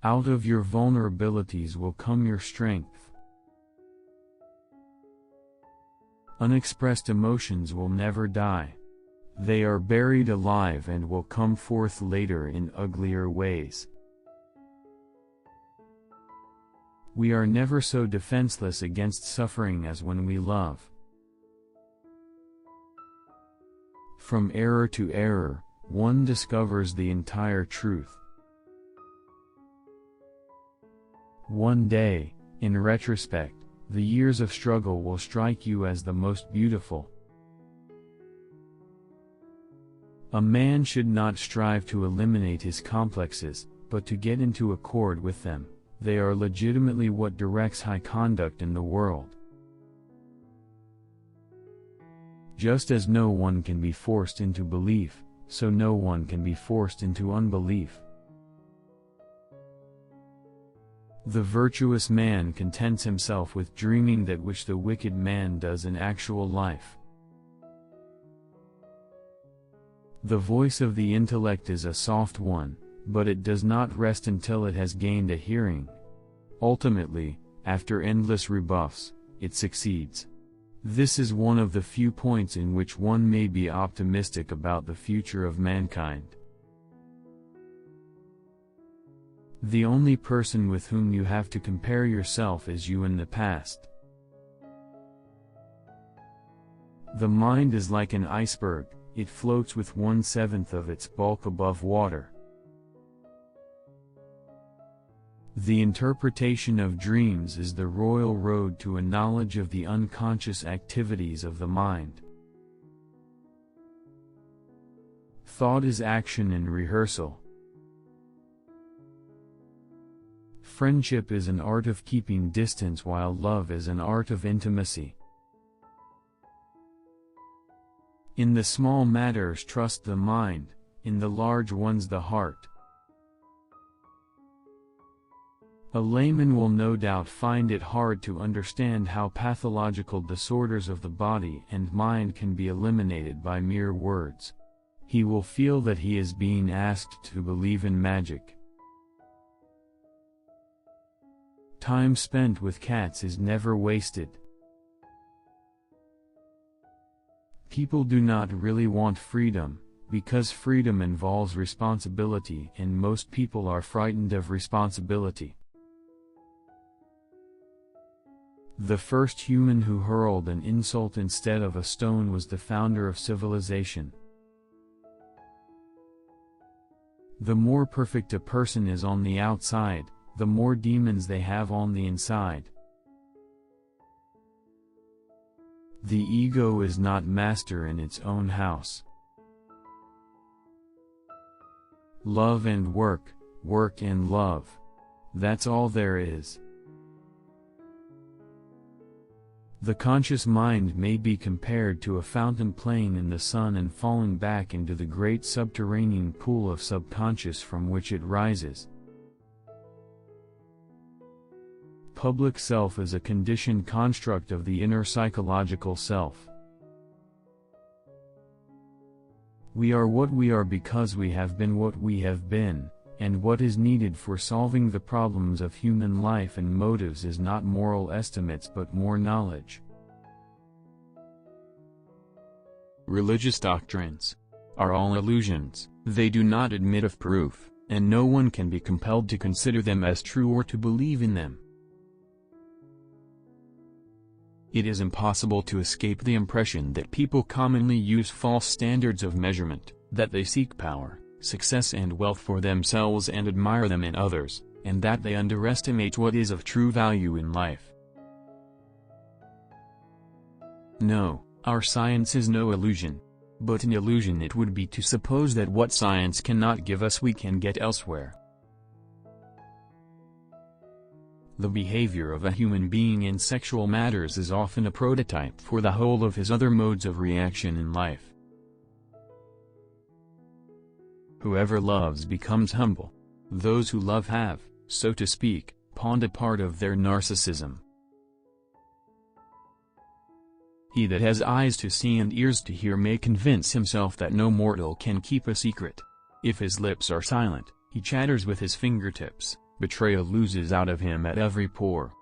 Out of your vulnerabilities will come your strength. Unexpressed emotions will never die. They are buried alive and will come forth later in uglier ways. We are never so defenseless against suffering as when we love. From error to error, one discovers the entire truth. One day, in retrospect, the years of struggle will strike you as the most beautiful. A man should not strive to eliminate his complexes, but to get into accord with them. They are legitimately what directs high conduct in the world. Just as no one can be forced into belief, so no one can be forced into unbelief. The virtuous man contents himself with dreaming that which the wicked man does in actual life. The voice of the intellect is a soft one, but it does not rest until it has gained a hearing. Ultimately, after endless rebuffs, it succeeds. This is one of the few points in which one may be optimistic about the future of mankind. The only person with whom you have to compare yourself is you in the past. The mind is like an iceberg, it floats with 1/7 of its bulk above water. The interpretation of dreams is the royal road to a knowledge of the unconscious activities of the mind. Thought is action in rehearsal. Friendship is an art of keeping distance while love is an art of intimacy. In the small matters trust the mind, in the large ones the heart. A layman will no doubt find it hard to understand how pathological disorders of the body and mind can be eliminated by mere words. He will feel that he is being asked to believe in magic. Time spent with cats is never wasted. People do not really want freedom, because freedom involves responsibility, and most people are frightened of responsibility. The first human who hurled an insult instead of a stone was the founder of civilization. The more perfect a person is on the outside, the more demons they have on the inside. The ego is not master in its own house. Love and work, work and love. That's all there is. The conscious mind may be compared to a fountain playing in the sun and falling back into the great subterranean pool of subconscious from which it rises. Public self is a conditioned construct of the inner psychological self. We are what we are because we have been what we have been, and what is needed for solving the problems of human life and motives is not moral estimates but more knowledge. Religious doctrines are all illusions. They do not admit of proof, and no one can be compelled to consider them as true or to believe in them. It is impossible to escape the impression that people commonly use false standards of measurement, that they seek power, success and wealth for themselves and admire them in others, and that they underestimate what is of true value in life. No, our science is no illusion. But an illusion it would be to suppose that what science cannot give us we can get elsewhere. The behavior of a human being in sexual matters is often a prototype for the whole of his other modes of reaction in life. Whoever loves becomes humble. Those who love have, so to speak, pawned a part of their narcissism. He that has eyes to see and ears to hear may convince himself that no mortal can keep a secret. If his lips are silent, he chatters with his fingertips. Betrayal oozes out of him at every pore.